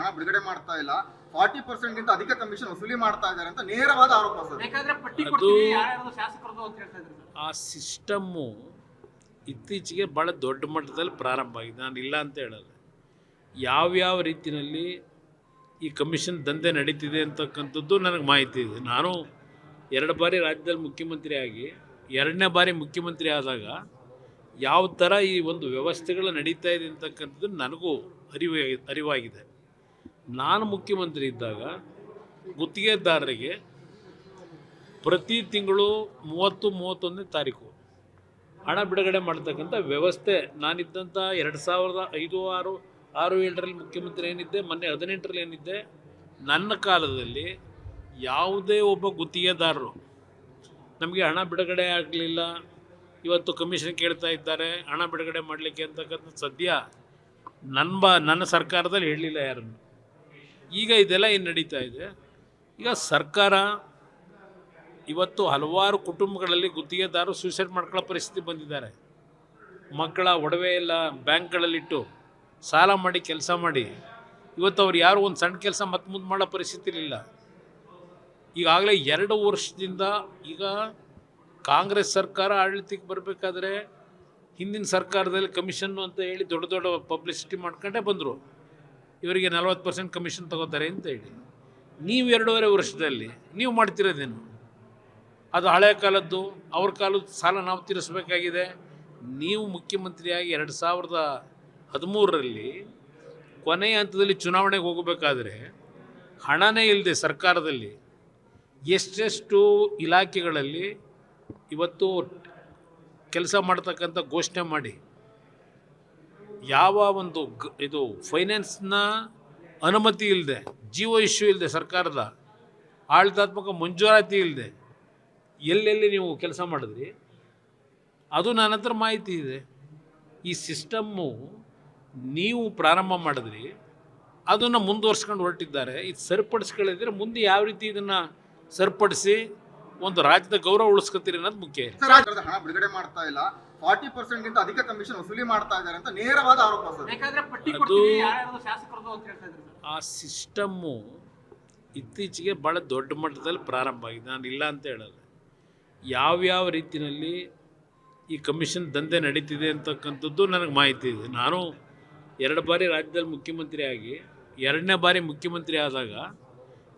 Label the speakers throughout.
Speaker 1: ಹಣ ಬಿಡುಗಡೆ ಮಾಡ್ತಾ ಇಲ್ಲ, 40% ಗಿಂತ ಅಧಿಕ ಕಮಿಷನ್ ವಸೂಲಿ ಮಾಡ್ತಾ ಇದ್ದಾರೆ ಅಂತ ನೇರವಾದ ಆರೋಪ ಸರ್.
Speaker 2: ಅದು ಆ ಸಿಸ್ಟಮ್ಮು ಇತ್ತೀಚೆಗೆ ಭಾಳ ದೊಡ್ಡ ಮಟ್ಟದಲ್ಲಿ ಪ್ರಾರಂಭ ಆಗಿದೆ. ನಾನು ಇಲ್ಲ ಅಂತ ಹೇಳಲ್ಲ. ಯಾವ್ಯಾವ ರೀತಿಯಲ್ಲಿ ಈ ಕಮಿಷನ್ ದಂಧೆ ನಡೀತಿದೆ ಅಂತಕ್ಕಂಥದ್ದು ನನಗೆ ಮಾಹಿತಿ ಇದೆ. ನಾನು 2 ಬಾರಿ ರಾಜ್ಯದಲ್ಲಿ ಮುಖ್ಯಮಂತ್ರಿ ಆಗಿ 2ನೇ ಬಾರಿ ಮುಖ್ಯಮಂತ್ರಿ ಆದಾಗ ಯಾವ ಥರ ಈ ಒಂದು ವ್ಯವಸ್ಥೆಗಳು ನಡೀತಾ ಇದೆ ಅಂತಕ್ಕಂಥದ್ದು ನನಗೂ ಅರಿವಾಗಿದೆ. ನಾನು ಮುಖ್ಯಮಂತ್ರಿ ಇದ್ದಾಗ ಗುತ್ತಿಗೆದಾರರಿಗೆ ಪ್ರತಿ ತಿಂಗಳು 30-31ನೇ ತಾರೀಕು ಹಣ ಬಿಡುಗಡೆ ಮಾಡ್ತಕ್ಕಂಥ ವ್ಯವಸ್ಥೆ ನಾನಿದ್ದಂಥ 2005, 6, 7ರಲ್ಲಿ ಮುಖ್ಯಮಂತ್ರಿ ಏನಿದ್ದೆ, ಮೊನ್ನೆ 18ರಲ್ಲಿ ಏನಿದ್ದೆ, ನನ್ನ ಕಾಲದಲ್ಲಿ ಯಾವುದೇ ಒಬ್ಬ ಗುತ್ತಿಗೆದಾರರು ನಮಗೆ ಹಣ ಬಿಡುಗಡೆ ಆಗಲಿಲ್ಲ, ಇವತ್ತು ಕಮಿಷನ್ ಕೇಳ್ತಾ ಇದ್ದಾರೆ ಹಣ ಬಿಡುಗಡೆ ಮಾಡಲಿಕ್ಕೆ ಅಂತಕ್ಕಂಥ ಸದ್ಯ ನನ್ನ ಸರ್ಕಾರದಲ್ಲಿ ಹೇಳಲಿಲ್ಲ ಯಾರನ್ನು. ಈಗ ಇದೆಲ್ಲ ಏನು ನಡೀತಾ ಇದೆ, ಈಗ ಸರ್ಕಾರ ಇವತ್ತು ಹಲವಾರು ಕುಟುಂಬಗಳಲ್ಲಿ ಗುತ್ತಿಗೆದಾರರು ಸೂಸೈಡ್ ಮಾಡ್ಕೊಳ್ಳೋ ಪರಿಸ್ಥಿತಿ ಬಂದಿದ್ದಾರೆ. ಮಕ್ಕಳ ಒಡವೆ ಎಲ್ಲ ಬ್ಯಾಂಕ್ಗಳಲ್ಲಿಟ್ಟು ಸಾಲ ಮಾಡಿ ಕೆಲಸ ಮಾಡಿ ಇವತ್ತು ಅವ್ರು ಯಾರು ಒಂದು ಸಣ್ಣ ಕೆಲಸ ಮತ್ತೆ ಮುಂದೆ ಮಾಡೋ ಪರಿಸ್ಥಿತಿ ಇಲ್ಲ. ಈಗಾಗಲೇ 2 ವರ್ಷದಿಂದ ಈಗ ಕಾಂಗ್ರೆಸ್ ಸರ್ಕಾರ ಆಡಳಿತಕ್ಕೆ ಬರಬೇಕಾದ್ರೆ ಹಿಂದಿನ ಸರ್ಕಾರದಲ್ಲಿ ಕಮಿಷನ್ನು ಅಂತ ಹೇಳಿ ದೊಡ್ಡ ದೊಡ್ಡ ಪಬ್ಲಿಸಿಟಿ ಮಾಡ್ಕೊಂಡೇ ಬಂದರು. ಇವರಿಗೆ 40% ಕಮಿಷನ್ ತಗೋತಾರೆ ಅಂತ ಹೇಳಿ. ನೀವು 2.5 ವರ್ಷದಲ್ಲಿ ನೀವು ಮಾಡ್ತಿರೋದೇನು? ಅದು ಹಳೆಯ ಕಾಲದ್ದು, ಅವ್ರ ಕಾಲದ ಸಾಲ ನಾವು ತೀರಿಸಬೇಕಾಗಿದೆ. ನೀವು ಮುಖ್ಯಮಂತ್ರಿಯಾಗಿ 2013ರಲ್ಲಿ ಕೊನೆಯ ಹಂತದಲ್ಲಿ ಚುನಾವಣೆಗೆ ಹೋಗಬೇಕಾದ್ರೆ ಹಣನೇ ಇಲ್ಲದೆ ಸರ್ಕಾರದಲ್ಲಿ ಎಷ್ಟೆಷ್ಟು ಇಲಾಖೆಗಳಲ್ಲಿ ಇವತ್ತು ಕೆಲಸ ಮಾಡ್ತಕ್ಕಂಥ ಘೋಷಣೆ ಮಾಡಿ ಯಾವ ಒಂದು ಇದು ಫೈನಾನ್ಸ್ನ ಅನುಮತಿ ಇಲ್ಲದೆ, ಜಿಯೋ ಇಶ್ಯೂ ಇಲ್ಲದೆ, ಸರ್ಕಾರದ ಆಡಳಿತಾತ್ಮಕ ಮಂಜೂರಾತಿ ಇಲ್ಲದೆ ಎಲ್ಲೆಲ್ಲಿ ನೀವು ಕೆಲಸ ಮಾಡಿದ್ರಿ ಅದು ನನ್ನ ಹತ್ರ ಮಾಹಿತಿ ಇದೆ. ಈ ಸಿಸ್ಟಮ್ಮು ನೀವು ಪ್ರಾರಂಭ ಮಾಡಿದ್ರಿ, ಅದನ್ನು ಮುಂದುವರ್ಸ್ಕೊಂಡು ಹೊರಟಿದ್ದಾರೆ. ಇದು ಸರಿಪಡಿಸ್ಕೊಳ್ಳಿದ್ರೆ ಮುಂದೆ ಯಾವ ರೀತಿ ಇದನ್ನು ಸರಿಪಡಿಸಿ ಒಂದು ರಾಜ್ಯದ ಗೌರವ ಉಳಿಸ್ಕೊತೀರಿ ಅನ್ನೋದು ಮುಖ್ಯ.
Speaker 1: ಹಣ ಬಿಡುಗಡೆ ಮಾಡ್ತಾ ಇಲ್ಲ, 40% ಗಿಂತ ಅಧಿಕ ಕಮಿಷನ್ ವಸೂಲಿ ಮಾಡ್ತಾ ಇದ್ದಾರೆ ಅಂತ ನೇರವಾದ ಆರೋಪ ಸರ್.
Speaker 2: ಅದು ಆ ಸಿಸ್ಟಮ್ಮು ಇತ್ತೀಚೆಗೆ ಭಾಳ ದೊಡ್ಡ ಮಟ್ಟದಲ್ಲಿ ಪ್ರಾರಂಭ ಆಗಿದೆ. ನಾನು ಇಲ್ಲ ಅಂತ ಹೇಳಲ್ಲ. ಯಾವ್ಯಾವ ರೀತಿಯಲ್ಲಿ ಈ ಕಮಿಷನ್ ದಂಧೆ ನಡೀತಿದೆ ಅಂತಕ್ಕಂಥದ್ದು ನನಗೆ ಮಾಹಿತಿ ಇದೆ. ನಾನು 2 ಬಾರಿ ರಾಜ್ಯದಲ್ಲಿ ಮುಖ್ಯಮಂತ್ರಿ ಆಗಿ 2ನೇ ಬಾರಿ ಮುಖ್ಯಮಂತ್ರಿ ಆದಾಗ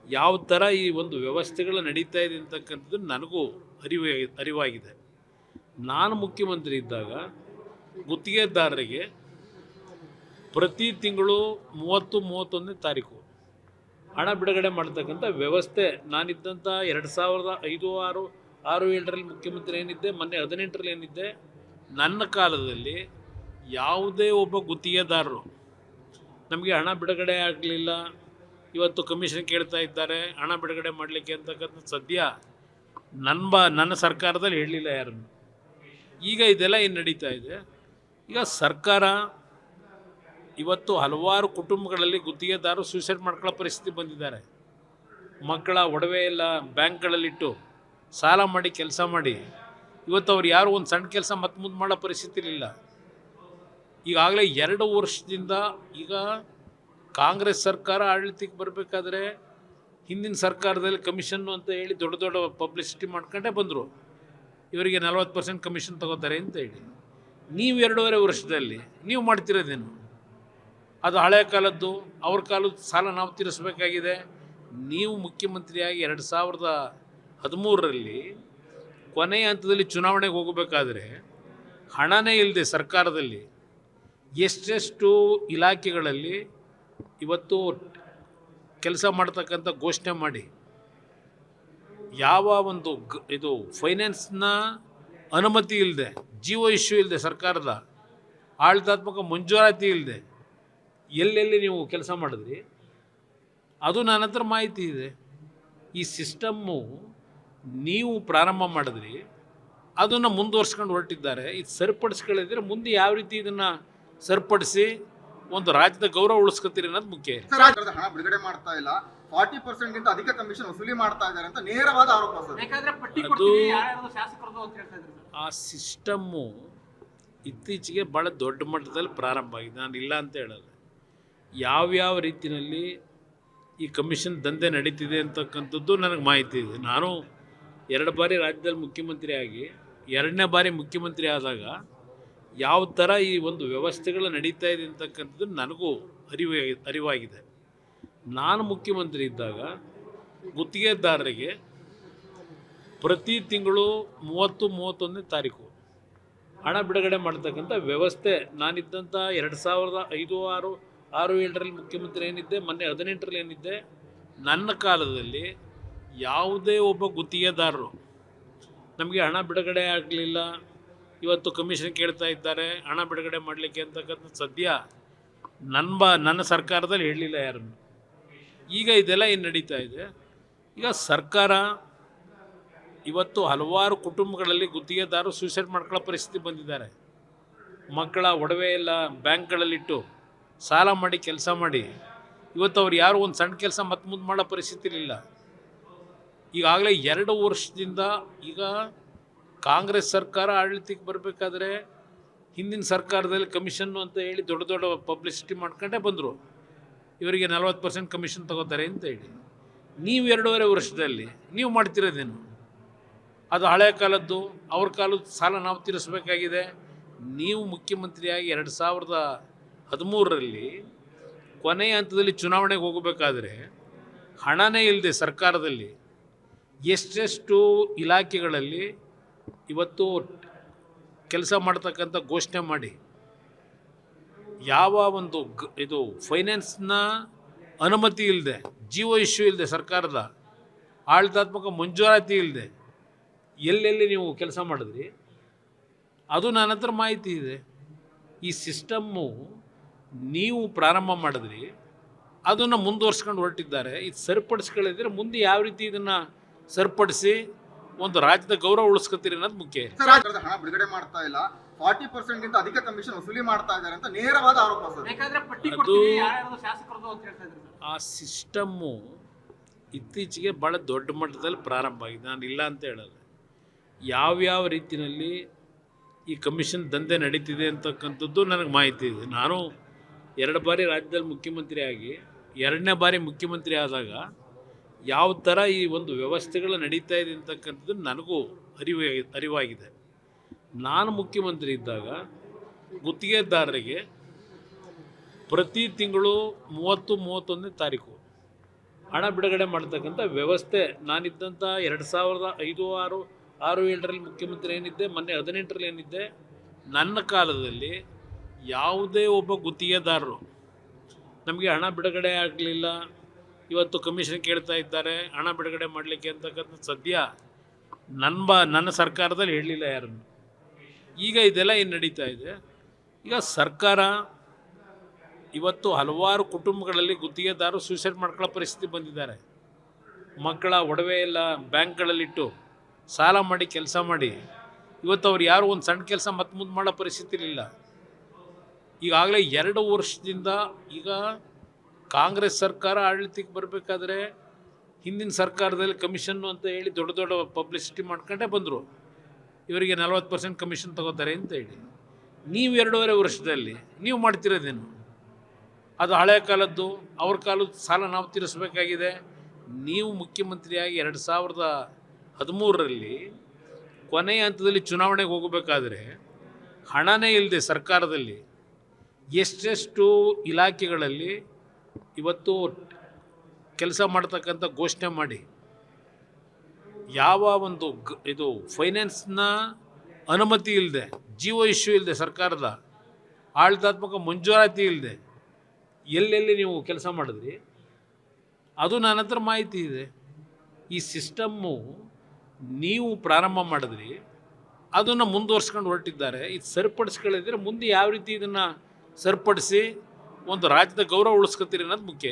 Speaker 2: ಯಾವ ಥರ ಈ ಒಂದು ವ್ಯವಸ್ಥೆಗಳು ನಡೀತಾ ಇದೆ ಅಂತಕ್ಕಂಥದ್ದು ನನಗೂ ಅರಿವಾಗಿದೆ. ನಾನು ಮುಖ್ಯಮಂತ್ರಿ ಇದ್ದಾಗ ಗುತ್ತಿಗೆದಾರರಿಗೆ ಪ್ರತಿ ತಿಂಗಳು 30-31ನೇ ತಾರೀಕು ಹಣ ಬಿಡುಗಡೆ ಮಾಡ್ತಕ್ಕಂಥ ವ್ಯವಸ್ಥೆ ನಾನಿದ್ದಂಥ 2005, 6, 7ರಲ್ಲಿ ಮುಖ್ಯಮಂತ್ರಿ ಏನಿದ್ದೆ, ಮೊನ್ನೆ 18ರಲ್ಲಿ ಏನಿದ್ದೆ, ನನ್ನ ಕಾಲದಲ್ಲಿ ಯಾವುದೇ ಒಬ್ಬ ಗುತ್ತಿಗೆದಾರರು ನಮಗೆ ಹಣ ಬಿಡುಗಡೆ ಆಗಲಿಲ್ಲ, ಇವತ್ತು ಕಮಿಷನ್ ಕೇಳ್ತಾ ಇದ್ದಾರೆ ಹಣ ಬಿಡುಗಡೆ ಮಾಡಲಿಕ್ಕೆ ಅಂತಕ್ಕಂಥ ಸದ್ಯ ನನ್ನ ಸರ್ಕಾರದಲ್ಲಿ ಹೇಳಲಿಲ್ಲ ಯಾರನ್ನು. ಈಗ ಇದೆಲ್ಲ ಏನು ನಡೀತಾ ಇದೆ, ಈಗ ಸರ್ಕಾರ ಇವತ್ತು ಹಲವಾರು ಕುಟುಂಬಗಳಲ್ಲಿ ಗುತ್ತಿಗೆದಾರರು ಸೂಸೈಡ್ ಮಾಡ್ಕೊಳ್ಳೋ ಪರಿಸ್ಥಿತಿ ಬಂದಿದ್ದಾರೆ. ಮಕ್ಕಳ ಒಡವೆ ಎಲ್ಲ ಬ್ಯಾಂಕ್ಗಳಲ್ಲಿಟ್ಟು ಸಾಲ ಮಾಡಿ ಕೆಲಸ ಮಾಡಿ ಇವತ್ತು ಅವ್ರು ಯಾರು ಒಂದು ಸಣ್ಣ ಕೆಲಸ ಮತ್ತೆ ಮುಂದೆ ಮಾಡೋ ಪರಿಸ್ಥಿತಿ ಇಲ್ಲ. ಈಗಾಗಲೇ 2 ವರ್ಷದಿಂದ ಈಗ ಕಾಂಗ್ರೆಸ್ ಸರ್ಕಾರ ಆಡಳಿತಕ್ಕೆ ಬರಬೇಕಾದ್ರೆ ಹಿಂದಿನ ಸರ್ಕಾರದಲ್ಲಿ ಕಮಿಷನ್ನು ಅಂತ ಹೇಳಿ ದೊಡ್ಡ ದೊಡ್ಡ ಪಬ್ಲಿಸಿಟಿ ಮಾಡ್ಕೊಂಡೇ ಬಂದರು. ಇವರಿಗೆ 40% ಕಮಿಷನ್ ತಗೋತಾರೆ ಅಂತ ಹೇಳಿ. ನೀವು 2.5 ವರ್ಷದಲ್ಲಿ ನೀವು ಮಾಡ್ತಿರೋದೇನು? ಅದು ಹಳೆಯ ಕಾಲದ್ದು, ಅವ್ರ ಕಾಲದ ಸಾಲ ನಾವು ತೀರಿಸಬೇಕಾಗಿದೆ. ನೀವು ಮುಖ್ಯಮಂತ್ರಿಯಾಗಿ 2013ರಲ್ಲಿ ಕೊನೆಯ ಹಂತದಲ್ಲಿ ಚುನಾವಣೆಗೆ ಹೋಗಬೇಕಾದ್ರೆ ಹಣನೇ ಇಲ್ಲದೆ ಸರ್ಕಾರದಲ್ಲಿ ಎಷ್ಟೆಷ್ಟು ಇಲಾಖೆಗಳಲ್ಲಿ ಇವತ್ತು ಕೆಲಸ ಮಾಡ್ತಕ್ಕಂಥ ಘೋಷಣೆ ಮಾಡಿ ಯಾವ ಒಂದು ಇದು ಫೈನಾನ್ಸ್ನ ಅನುಮತಿ ಇಲ್ಲದೆ, ಜಿಯೋ ಇಶ್ಯೂ ಇಲ್ಲದೆ, ಸರ್ಕಾರದ ಆಡಳಿತಾತ್ಮಕ ಮಂಜೂರಾತಿ ಇಲ್ಲದೆ ಎಲ್ಲೆಲ್ಲಿ ನೀವು ಕೆಲಸ ಮಾಡಿದ್ರಿ ಅದು ನನ್ನ ಹತ್ರ ಮಾಹಿತಿ ಇದೆ. ಈ ಸಿಸ್ಟಮ್ಮು ನೀವು ಪ್ರಾರಂಭ ಮಾಡಿದ್ರಿ, ಅದನ್ನು ಮುಂದುವರ್ಸ್ಕೊಂಡು ಹೊರಟಿದ್ದಾರೆ. ಇದು ಸರಿಪಡಿಸ್ಕೊಳ್ಳಿದ್ರೆ ಮುಂದೆ ಯಾವ ರೀತಿ ಇದನ್ನು ಸರಿಪಡಿಸಿ ಒಂದು ರಾಜ್ಯದ ಗೌರವ ಉಳಿಸ್ಕೊತೀರಿ ಅನ್ನೋದು ಮುಖ್ಯ.
Speaker 1: ಹಣ ಬಿಡುಗಡೆ ಮಾಡ್ತಾ ಇಲ್ಲ, 40% ಗಿಂತ ಅಧಿಕ ಕಮಿಷನ್ ವಸೂಲಿ ಮಾಡ್ತಾ ಇದ್ದಾರೆ ಅಂತ ನೇರವಾದ ಆರೋಪ ಸರ್.
Speaker 2: ಅದು ಆ ಸಿಸ್ಟಮ್ಮು ಇತ್ತೀಚೆಗೆ ಭಾಳ ದೊಡ್ಡ ಮಟ್ಟದಲ್ಲಿ ಪ್ರಾರಂಭ ಆಗಿದೆ. ನಾನು ಇಲ್ಲ ಅಂತ ಹೇಳಲ್ಲ. ಯಾವ್ಯಾವ ರೀತಿಯಲ್ಲಿ ಈ ಕಮಿಷನ್ ದಂಧೆ ನಡೀತಿದೆ ಅಂತಕ್ಕಂಥದ್ದು ನನಗೆ ಮಾಹಿತಿ ಇದೆ. ನಾನು 2 ಬಾರಿ ರಾಜ್ಯದಲ್ಲಿ ಮುಖ್ಯಮಂತ್ರಿ ಆಗಿ 2ನೇ ಬಾರಿ ಮುಖ್ಯಮಂತ್ರಿ ಆದಾಗ ಯಾವ ಥರ ಈ ಒಂದು ವ್ಯವಸ್ಥೆಗಳು ನಡೀತಾ ಇದೆ ಅಂತಕ್ಕಂಥದ್ದು ನನಗೂ ಅರಿವಾಗಿದೆ. ನಾನು ಮುಖ್ಯಮಂತ್ರಿ ಇದ್ದಾಗ ಗುತ್ತಿಗೆದಾರರಿಗೆ ಪ್ರತಿ ತಿಂಗಳು 30-31ನೇ ತಾರೀಕು ಹಣ ಬಿಡುಗಡೆ ಮಾಡ್ತಕ್ಕಂಥ ವ್ಯವಸ್ಥೆ ನಾನಿದ್ದಂಥ 2005, 6, 7ರಲ್ಲಿ ಮುಖ್ಯಮಂತ್ರಿ ಏನಿದ್ದೆ, ಮೊನ್ನೆ 18ರಲ್ಲಿ ಏನಿದ್ದೆ, ನನ್ನ ಕಾಲದಲ್ಲಿ ಯಾವುದೇ ಒಬ್ಬ ಗುತ್ತಿಗೆದಾರರು ನಮಗೆ ಹಣ ಬಿಡುಗಡೆ ಆಗಲಿಲ್ಲ, ಇವತ್ತು ಕಮಿಷನ್ ಕೇಳ್ತಾ ಇದ್ದಾರೆ ಹಣ ಬಿಡುಗಡೆ ಮಾಡಲಿಕ್ಕೆ ಅಂತಕ್ಕಂಥ ಸದ್ಯ ನನ್ನ ಸರ್ಕಾರದಲ್ಲಿ ಹೇಳಲಿಲ್ಲ ಯಾರನ್ನು. ಈಗ ಇದೆಲ್ಲ ಏನು ನಡೀತಾ ಇದೆ, ಈಗ ಸರ್ಕಾರ ಇವತ್ತು ಹಲವಾರು ಕುಟುಂಬಗಳಲ್ಲಿ ಗುತ್ತಿಗೆದಾರರು ಸೂಸೈಡ್ ಮಾಡ್ಕೊಳ್ಳೋ ಪರಿಸ್ಥಿತಿ ಬಂದಿದ್ದಾರೆ. ಮಕ್ಕಳ ಒಡವೆ ಎಲ್ಲ ಬ್ಯಾಂಕ್ಗಳಲ್ಲಿಟ್ಟು ಸಾಲ ಮಾಡಿ ಕೆಲಸ ಮಾಡಿ ಇವತ್ತು ಅವ್ರು ಯಾರು ಒಂದು ಸಣ್ಣ ಕೆಲಸ ಮತ್ತೆ ಮುಂದೆ ಮಾಡೋ ಪರಿಸ್ಥಿತಿ ಇಲ್ಲ. ಈಗಾಗಲೇ 2 ವರ್ಷದಿಂದ ಈಗ ಕಾಂಗ್ರೆಸ್ ಸರ್ಕಾರ ಆಡಳಿತಕ್ಕೆ ಬರಬೇಕಾದ್ರೆ ಹಿಂದಿನ ಸರ್ಕಾರದಲ್ಲಿ ಕಮಿಷನ್ನು ಅಂತ ಹೇಳಿ ದೊಡ್ಡ ದೊಡ್ಡ ಪಬ್ಲಿಸಿಟಿ ಮಾಡ್ಕೊಂಡೇ ಬಂದರು. ಇವರಿಗೆ 40% ಕಮಿಷನ್ ತಗೋತಾರೆ ಅಂತ ಹೇಳಿ. ನೀವು 2.5 ವರ್ಷದಲ್ಲಿ ನೀವು ಮಾಡ್ತಿರೋದೇನು? ಅದು ಹಳೆಯ ಕಾಲದ್ದು, ಅವ್ರ ಕಾಲದ ಸಾಲ ನಾವು ತೀರಿಸಬೇಕಾಗಿದೆ. ನೀವು ಮುಖ್ಯಮಂತ್ರಿಯಾಗಿ 2013ರಲ್ಲಿ ಕೊನೆಯ ಹಂತದಲ್ಲಿ ಚುನಾವಣೆಗೆ ಹೋಗಬೇಕಾದ್ರೆ ಹಣನೇ ಇಲ್ಲದೆ ಸರ್ಕಾರದಲ್ಲಿ ಎಷ್ಟೆಷ್ಟು ಇಲಾಖೆಗಳಲ್ಲಿ ಇವತ್ತು ಕೆಲಸ ಮಾಡ್ತಕ್ಕಂಥ ಘೋಷಣೆ ಮಾಡಿ ಯಾವ ಒಂದು ಇದು ಫೈನಾನ್ಸ್ನ ಅನುಮತಿ ಇಲ್ಲದೆ, ಜೀವೋ ಇಶ್ಯೂ ಇಲ್ಲದೆ, ಸರ್ಕಾರದ ಆಡಳಿತಾತ್ಮಕ ಮಂಜೂರಾತಿ ಇಲ್ಲದೆ ಎಲ್ಲೆಲ್ಲಿ ನೀವು ಕೆಲಸ ಮಾಡಿದ್ರಿ ಅದು ನನ್ನ ಹತ್ರ ಮಾಹಿತಿ ಇದೆ. ಈ ಸಿಸ್ಟಮ್ಮು ನೀವು ಪ್ರಾರಂಭ ಮಾಡಿದ್ರಿ, ಅದನ್ನು ಮುಂದುವರ್ಸ್ಕೊಂಡು ಹೊರಟಿದ್ದಾರೆ. ಇದು ಸರಿಪಡಿಸ್ಕೊಳ್ಳಿದ್ರೆ ಮುಂದೆ ಯಾವ ರೀತಿ ಇದನ್ನು ಸರಿಪಡಿಸಿ ಒಂದು ರಾಜ್ಯದ ಗೌರವ ಉಳಿಸ್ಕೊತೀರಿ ಅನ್ನೋದು ಮುಖ್ಯ.
Speaker 1: ಸರ್ಕಾರದ ಹಣ ಬಿಡುಗಡೆ ಮಾಡ್ತಾ ಇಲ್ಲ, 40%ಗಿಂತ ಅಧಿಕ ಕಮಿಷನ್ ವಸೂಲಿ ಮಾಡ್ತಾ ಇದ್ದಾರೆ ಅಂತ ನೇರವಾದ ಆರೋಪ ಸರ್.
Speaker 2: ಆ ಸಿಸ್ಟಮ್ಮು ಇತ್ತೀಚೆಗೆ ಭಾಳ ದೊಡ್ಡ ಮಟ್ಟದಲ್ಲಿ ಪ್ರಾರಂಭ ಆಗಿದೆ. ನಾನು ಇಲ್ಲ ಅಂತ ಹೇಳಲ್ಲ. ಯಾವ್ಯಾವ ರೀತಿಯಲ್ಲಿ ಈ ಕಮಿಷನ್ ದಂಧೆ ನಡೀತಿದೆ ಅಂತಕ್ಕಂಥದ್ದು ನನಗೆ ಮಾಹಿತಿ ಇದೆ. ನಾನು 2 ಬಾರಿ ರಾಜ್ಯದಲ್ಲಿ ಮುಖ್ಯಮಂತ್ರಿ ಆಗಿ 2ನೇ ಬಾರಿ ಮುಖ್ಯಮಂತ್ರಿ ಆದಾಗ ಯಾವ ಥರ ಈ ಒಂದು ವ್ಯವಸ್ಥೆಗಳು ನಡೀತಾ ಇದೆ ಅಂತಕ್ಕಂಥದ್ದು ನನಗೂ ಅರಿವಾಗಿದೆ. ನಾನು ಮುಖ್ಯಮಂತ್ರಿ ಇದ್ದಾಗ ಗುತ್ತಿಗೆದಾರರಿಗೆ ಪ್ರತಿ ತಿಂಗಳು 30-31ನೇ ತಾರೀಕು ಹಣ ಬಿಡುಗಡೆ ಮಾಡ್ತಕ್ಕಂಥ ವ್ಯವಸ್ಥೆ ನಾನಿದ್ದಂಥ 2005, 6, 7ರಲ್ಲಿ ಮುಖ್ಯಮಂತ್ರಿ ಏನಿದ್ದೆ, ಮೊನ್ನೆ 18ರಲ್ಲಿ ಏನಿದ್ದೆ, ನನ್ನ ಕಾಲದಲ್ಲಿ ಯಾವುದೇ ಒಬ್ಬ ಗುತ್ತಿಗೆದಾರರು ನಮಗೆ ಹಣ ಬಿಡುಗಡೆ ಆಗಲಿಲ್ಲ, ಇವತ್ತು ಕಮಿಷನ್ ಕೇಳ್ತಾ ಇದ್ದಾರೆ ಹಣ ಬಿಡುಗಡೆ ಮಾಡಲಿಕ್ಕೆ ಅಂತಕ್ಕಂಥ ಸದ್ಯ ನನ್ನ ಸರ್ಕಾರದಲ್ಲಿ ಹೇಳಲಿಲ್ಲ ಯಾರನ್ನು. ಈಗ ಇದೆಲ್ಲ ಏನು ನಡೀತಾ ಇದೆ, ಈಗ ಸರ್ಕಾರ ಇವತ್ತು ಹಲವಾರು ಕುಟುಂಬಗಳಲ್ಲಿ ಗುತ್ತಿಗೆದಾರರು ಸೂಸೈಡ್ ಮಾಡ್ಕೊಳ್ಳೋ ಪರಿಸ್ಥಿತಿ ಬಂದಿದ್ದಾರೆ. ಮಕ್ಕಳ ಒಡವೆ ಎಲ್ಲ ಬ್ಯಾಂಕ್ಗಳಲ್ಲಿಟ್ಟು ಸಾಲ ಮಾಡಿ ಕೆಲಸ ಮಾಡಿ ಇವತ್ತು ಅವ್ರು ಯಾರು ಒಂದು ಸಣ್ಣ ಕೆಲಸ ಮತ್ತೆ ಮುಂದೆ ಮಾಡೋ ಪರಿಸ್ಥಿತಿ ಇಲ್ಲ. ಈಗಾಗಲೇ 2 ವರ್ಷದಿಂದ ಈಗ ಕಾಂಗ್ರೆಸ್ ಸರ್ಕಾರ ಆಡಳಿತಕ್ಕೆ ಬರಬೇಕಾದ್ರೆ ಹಿಂದಿನ ಸರ್ಕಾರದಲ್ಲಿ ಕಮಿಷನ್ನು ಅಂತ ಹೇಳಿ ದೊಡ್ಡ ದೊಡ್ಡ ಪಬ್ಲಿಸಿಟಿ ಮಾಡ್ಕೊಂಡೇ ಬಂದರು. ಇವರಿಗೆ 40% ಕಮಿಷನ್ ತಗೋತಾರೆ ಅಂತ ಹೇಳಿ. ನೀವು 2.5 ವರ್ಷದಲ್ಲಿ ನೀವು ಮಾಡ್ತಿರೋದೇನು? ಅದು ಹಳೆಯ ಕಾಲದ್ದು, ಅವ್ರ ಕಾಲದ ಸಾಲ ನಾವು ತೀರಿಸಬೇಕಾಗಿದೆ. ನೀವು ಮುಖ್ಯಮಂತ್ರಿಯಾಗಿ 2013ರಲ್ಲಿ ಕೊನೆಯ ಹಂತದಲ್ಲಿ ಚುನಾವಣೆಗೆ ಹೋಗಬೇಕಾದ್ರೆ ಹಣನೇ ಇಲ್ಲದೆ ಸರ್ಕಾರದಲ್ಲಿ ಎಷ್ಟೆಷ್ಟು ಇಲಾಖೆಗಳಲ್ಲಿ ಇವತ್ತು ಕೆಲಸ ಮಾಡ್ತಕ್ಕಂಥ ಘೋಷಣೆ ಮಾಡಿ ಯಾವ ಒಂದು ಇದು ಫೈನಾನ್ಸ್ನ ಅನುಮತಿ ಇಲ್ಲದೆ, ಜೀವೋ ಇಶ್ಯೂ ಇಲ್ಲದೆ, ಸರ್ಕಾರದ ಆಡಳಿತಾತ್ಮಕ ಮಂಜೂರಾತಿ ಇಲ್ಲದೆ ಎಲ್ಲೆಲ್ಲಿ ನೀವು ಕೆಲಸ ಮಾಡಿದ್ರಿ ಅದು ನನ್ನ ಹತ್ರ ಮಾಹಿತಿ ಇದೆ. ಈ ಸಿಸ್ಟಮ್ಮು ನೀವು ಪ್ರಾರಂಭ ಮಾಡಿದ್ರಿ, ಅದನ್ನು ಮುಂದುವರ್ಸ್ಕೊಂಡು ಹೊರಟಿದ್ದಾರೆ. ಇದು ಸರಿಪಡಿಸ್ಕೊಳ್ಳಿದ್ರೆ ಮುಂದೆ ಯಾವ ರೀತಿ ಇದನ್ನು ಸರಿಪಡಿಸಿ ಒಂದು ರಾಜ್ಯದ ಗೌರವ ಉಳಿಸ್ಕೊತೀರಿ ಅನ್ನೋದು ಮುಖ್ಯ.